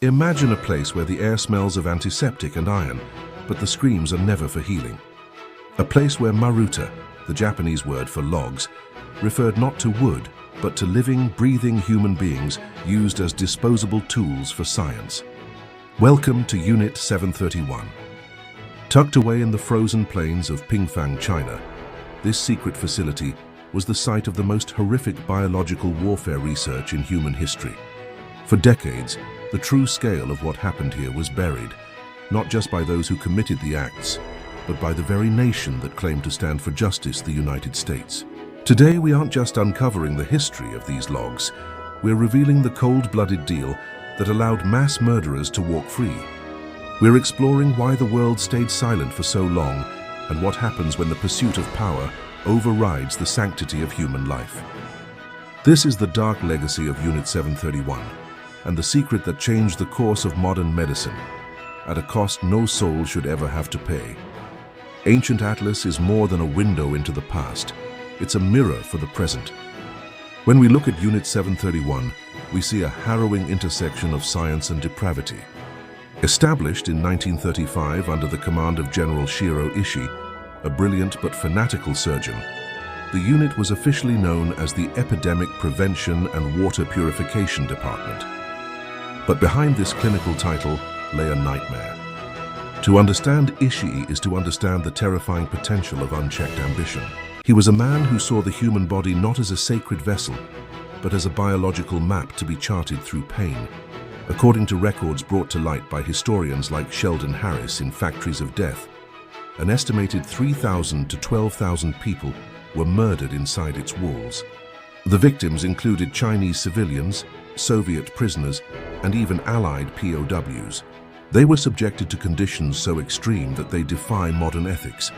Imagine a place where the air smells of antiseptic and iron, but the screams are never for healing. A place where Maruta, the Japanese word for logs, referred not to wood, but to living, breathing human beings used as disposable tools for science. Welcome to Unit 731. Tucked away in the frozen plains of Pingfang, China, this secret facility was the site of the most horrific biological warfare research in human history. For decades, the true scale of what happened here was buried, not just by those who committed the acts, but by the very nation that claimed to stand for justice, the United States. Today, we aren't just uncovering the history of these logs, we're revealing the cold-blooded deal that allowed mass murderers to walk free. We're exploring why the world stayed silent for so long and what happens when the pursuit of power overrides the sanctity of human life. This is the dark legacy of Unit 731, and the secret that changed the course of modern medicine, at a cost no soul should ever have to pay. Ancient Atlas is more than a window into the past. It's a mirror for the present. When we look at Unit 731, we see a harrowing intersection of science and depravity. Established in 1935 under the command of General Shiro Ishii, a brilliant but fanatical surgeon, the unit was officially known as the Epidemic Prevention and Water Purification Department. But behind this clinical title lay a nightmare. To understand Ishii is to understand the terrifying potential of unchecked ambition. He was a man who saw the human body not as a sacred vessel, but as a biological map to be charted through pain. According to records brought to light by historians like Sheldon Harris in Factories of Death, an estimated 3,000 to 12,000 people were murdered inside its walls. The victims included Chinese civilians, Soviet prisoners, and even Allied POWs. They were subjected to conditions so extreme that they defy modern ethics.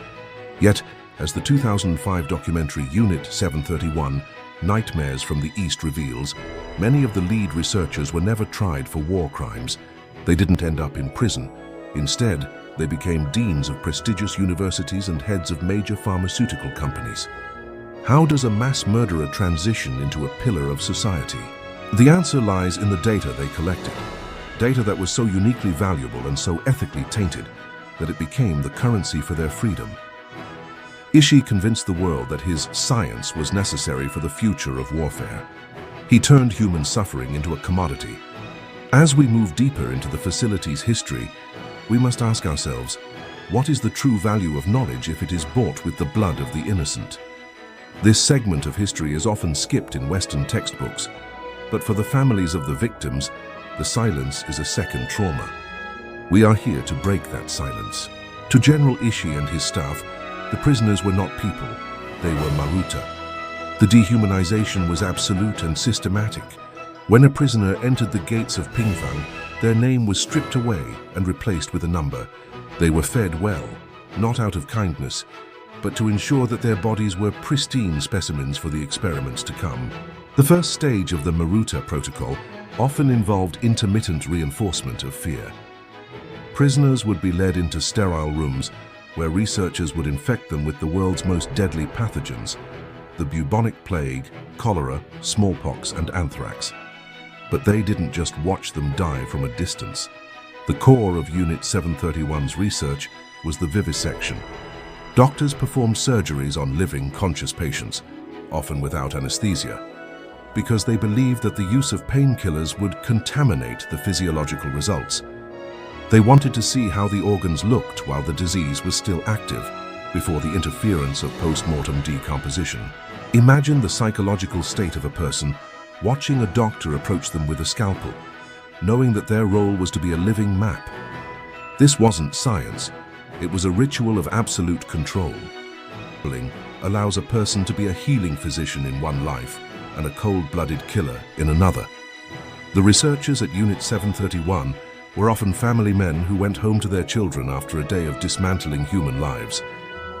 Yet, as the 2005 documentary Unit 731, Nightmares from the East reveals, many of the lead researchers were never tried for war crimes. They didn't end up in prison. Instead, they became deans of prestigious universities and heads of major pharmaceutical companies. How does a mass murderer transition into a pillar of society? The answer lies in the data they collected. Data that was so uniquely valuable and so ethically tainted that it became the currency for their freedom. Ishii convinced the world that his science was necessary for the future of warfare. He turned human suffering into a commodity. As we move deeper into the facility's history, we must ask ourselves, what is the true value of knowledge if it is bought with the blood of the innocent? This segment of history is often skipped in Western textbooks, but for the families of the victims, the silence is a second trauma. We are here to break that silence. To General Ishii and his staff, the prisoners were not people, they were Maruta. The dehumanization was absolute and systematic. When a prisoner entered the gates of Pingfang, their name was stripped away and replaced with a number. They were fed well, not out of kindness, but to ensure that their bodies were pristine specimens for the experiments to come. The first stage of the Maruta protocol often involved intermittent reinforcement of fear. Prisoners would be led into sterile rooms where researchers would infect them with the world's most deadly pathogens, the bubonic plague, cholera, smallpox, and anthrax. But they didn't just watch them die from a distance. The core of Unit 731's research was the vivisection. Doctors performed surgeries on living, conscious patients, often without anesthesia, because they believed that the use of painkillers would contaminate the physiological results. They wanted to see how the organs looked while the disease was still active, before the interference of post-mortem decomposition. Imagine the psychological state of a person watching a doctor approach them with a scalpel, knowing that their role was to be a living map. This wasn't science, it was a ritual of absolute control. Allows a person to be a healing physician in one life and a cold-blooded killer in another. The researchers at Unit 731 were often family men who went home to their children after a day of dismantling human lives.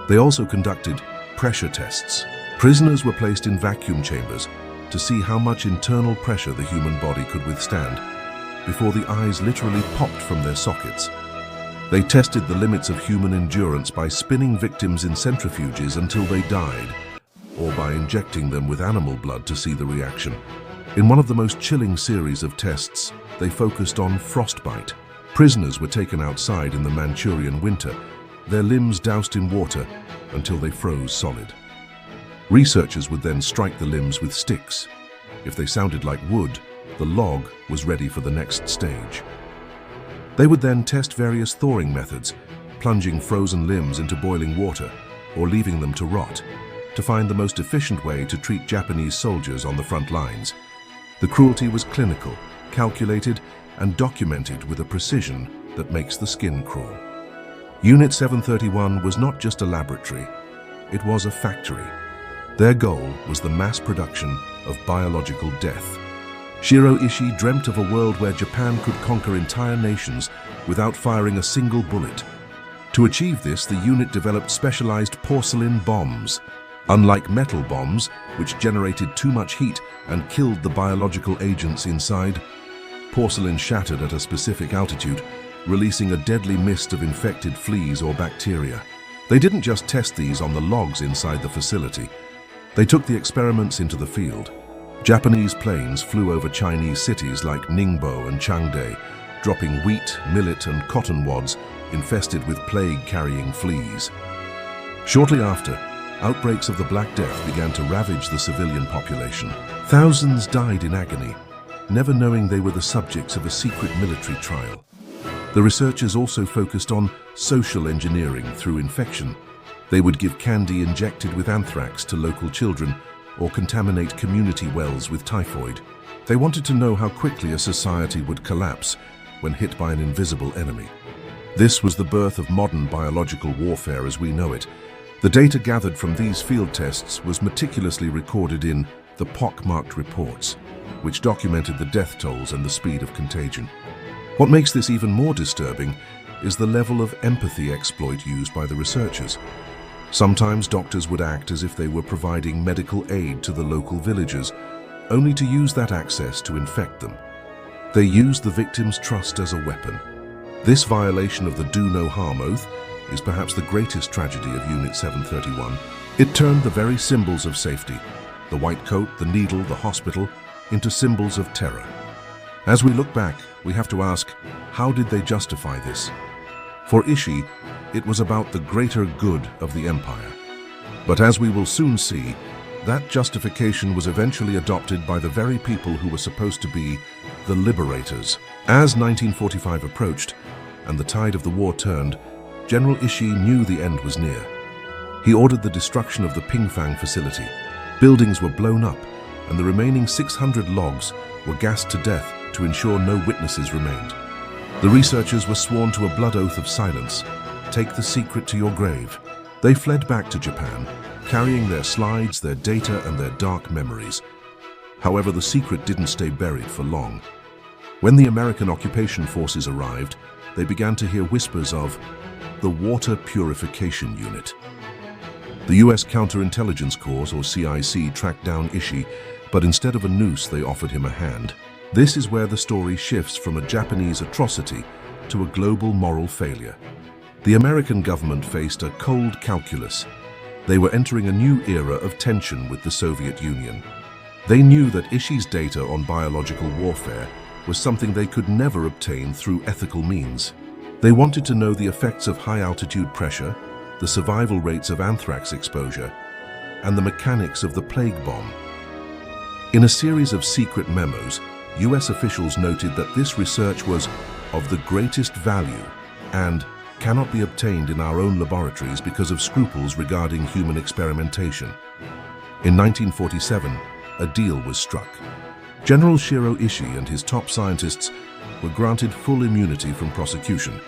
They also conducted pressure tests. Prisoners were placed in vacuum chambers to see how much internal pressure the human body could withstand before the eyes literally popped from their sockets. They tested the limits of human endurance by spinning victims in centrifuges until they died, or by injecting them with animal blood to see the reaction. In one of the most chilling series of tests, they focused on frostbite. Prisoners were taken outside in the Manchurian winter, their limbs doused in water until they froze solid. Researchers would then strike the limbs with sticks. If they sounded like wood, the log was ready for the next stage. They would then test various thawing methods, plunging frozen limbs into boiling water or leaving them to rot, to find the most efficient way to treat Japanese soldiers on the front lines. The cruelty was clinical, calculated, and documented with a precision that makes the skin crawl. Unit 731 was not just a laboratory, it was a factory. Their goal was the mass production of biological death. Shiro Ishii dreamt of a world where Japan could conquer entire nations without firing a single bullet. To achieve this, the unit developed specialized porcelain bombs. Unlike metal bombs, which generated too much heat and killed the biological agents inside, porcelain shattered at a specific altitude, releasing a deadly mist of infected fleas or bacteria. They didn't just test these on the logs inside the facility. They took the experiments into the field. Japanese planes flew over Chinese cities like Ningbo and Changde, dropping wheat, millet, and cotton wads infested with plague-carrying fleas. Shortly after, outbreaks of the Black Death began to ravage the civilian population. Thousands died in agony, never knowing they were the subjects of a secret military trial. The researchers also focused on social engineering through infection. They would give candy injected with anthrax to local children or contaminate community wells with typhoid. They wanted to know how quickly a society would collapse when hit by an invisible enemy. This was the birth of modern biological warfare as we know it. The data gathered from these field tests was meticulously recorded in the pockmarked reports, which documented the death tolls and the speed of contagion. What makes this even more disturbing is the level of empathy exploit used by the researchers. Sometimes doctors would act as if they were providing medical aid to the local villagers, only to use that access to infect them. They used the victim's trust as a weapon. This violation of the do no harm oath is perhaps the greatest tragedy of Unit 731. It turned the very symbols of safety, the white coat, the needle, the hospital, into symbols of terror. As we look back, we have to ask, how did they justify this? For Ishii, it was about the greater good of the empire. But as we will soon see, that justification was eventually adopted by the very people who were supposed to be the liberators. As 1945 approached and the tide of the war turned, General Ishii knew the end was near. He ordered the destruction of the Pingfang facility. Buildings were blown up and the remaining 600 logs were gassed to death to ensure no witnesses remained. The researchers were sworn to a blood oath of silence. Take the secret to your grave. They fled back to Japan, carrying their slides, their data, and their dark memories. However, the secret didn't stay buried for long. When the American occupation forces arrived, they began to hear whispers of the Water Purification Unit. The US Counterintelligence Corps, or CIC, tracked down Ishii, but instead of a noose, they offered him a hand. This is where the story shifts from a Japanese atrocity to a global moral failure. The American government faced a cold calculus. They were entering a new era of tension with the Soviet Union. They knew that Ishii's data on biological warfare was something they could never obtain through ethical means. They wanted to know the effects of high-altitude pressure, the survival rates of anthrax exposure, and the mechanics of the plague bomb. In a series of secret memos, US officials noted that this research was of the greatest value and cannot be obtained in our own laboratories because of scruples regarding human experimentation. In 1947, a deal was struck. General Shiro Ishii and his top scientists were granted full immunity from prosecution.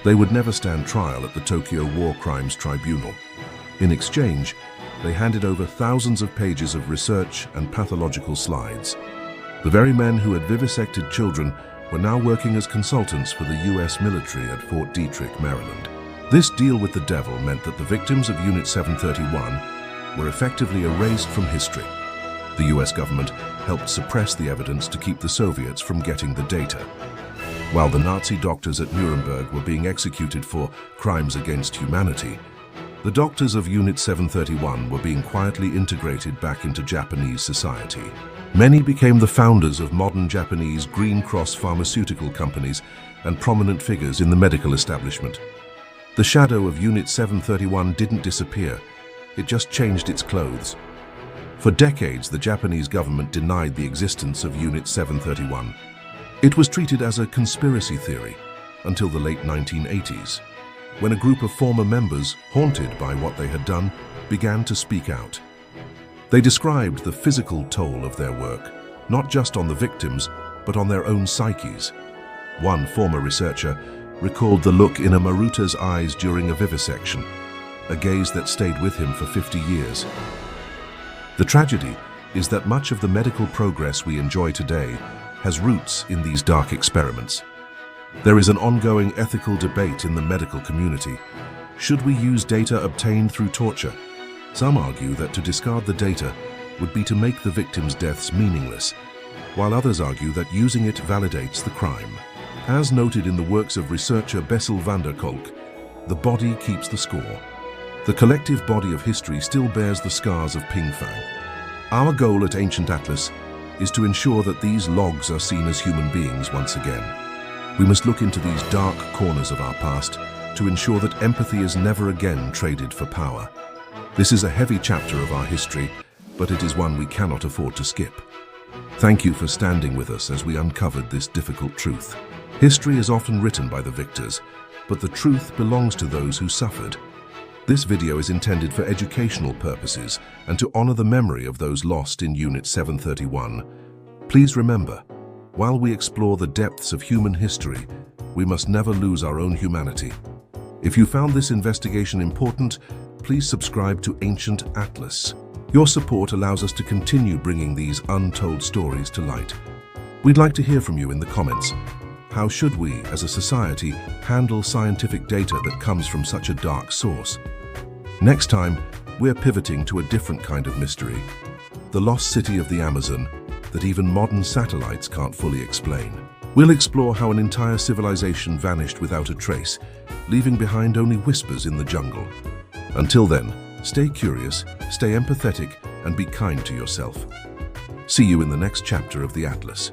They would never stand trial at the Tokyo War Crimes Tribunal. In exchange, they handed over thousands of pages of research and pathological slides. The very men who had vivisected children were now working as consultants for the US military at Fort Detrick, Maryland. This deal with the devil meant that the victims of Unit 731 were effectively erased from history. The US government helped suppress the evidence to keep the Soviets from getting the data. While the Nazi doctors at Nuremberg were being executed for crimes against humanity, The doctors of Unit 731 were being quietly integrated back into Japanese society. Many became the founders of modern Japanese Green Cross pharmaceutical companies and prominent figures in the medical establishment. The shadow of Unit 731 didn't disappear, it just changed its clothes. For decades, the Japanese government denied the existence of Unit 731. It was treated as a conspiracy theory until the late 1980s, when a group of former members, haunted by what they had done, began to speak out. They described the physical toll of their work, not just on the victims, but on their own psyches. One former researcher recalled the look in a Maruta's eyes during a vivisection, a gaze that stayed with him for 50 years. The tragedy is that much of the medical progress we enjoy today has roots in these dark experiments. There is an ongoing ethical debate in the medical community. Should we use data obtained through torture? Some argue that to discard the data would be to make the victims' deaths meaningless, while others argue that using it validates the crime. As noted in the works of researcher Bessel van der Kolk, the body keeps the score. The collective body of history still bears the scars of Pingfang. Our goal at Ancient Atlas is to ensure that these logs are seen as human beings once again. We must look into these dark corners of our past to ensure that empathy is never again traded for power. This is a heavy chapter of our history, but it is one we cannot afford to skip. Thank you for standing with us as we uncovered this difficult truth. History is often written by the victors, but the truth belongs to those who suffered. This video is intended for educational purposes and to honor the memory of those lost in Unit 731. Please remember, while we explore the depths of human history, we must never lose our own humanity. If you found this investigation important, please subscribe to Ancient Atlas. Your support allows us to continue bringing these untold stories to light. We'd like to hear from you in the comments. How should we, as a society, handle scientific data that comes from such a dark source? Next time, we're pivoting to a different kind of mystery, the lost city of the Amazon that even modern satellites can't fully explain. We'll explore how an entire civilization vanished without a trace, leaving behind only whispers in the jungle. Until then, stay curious, stay empathetic, and be kind to yourself. See you in the next chapter of the Atlas.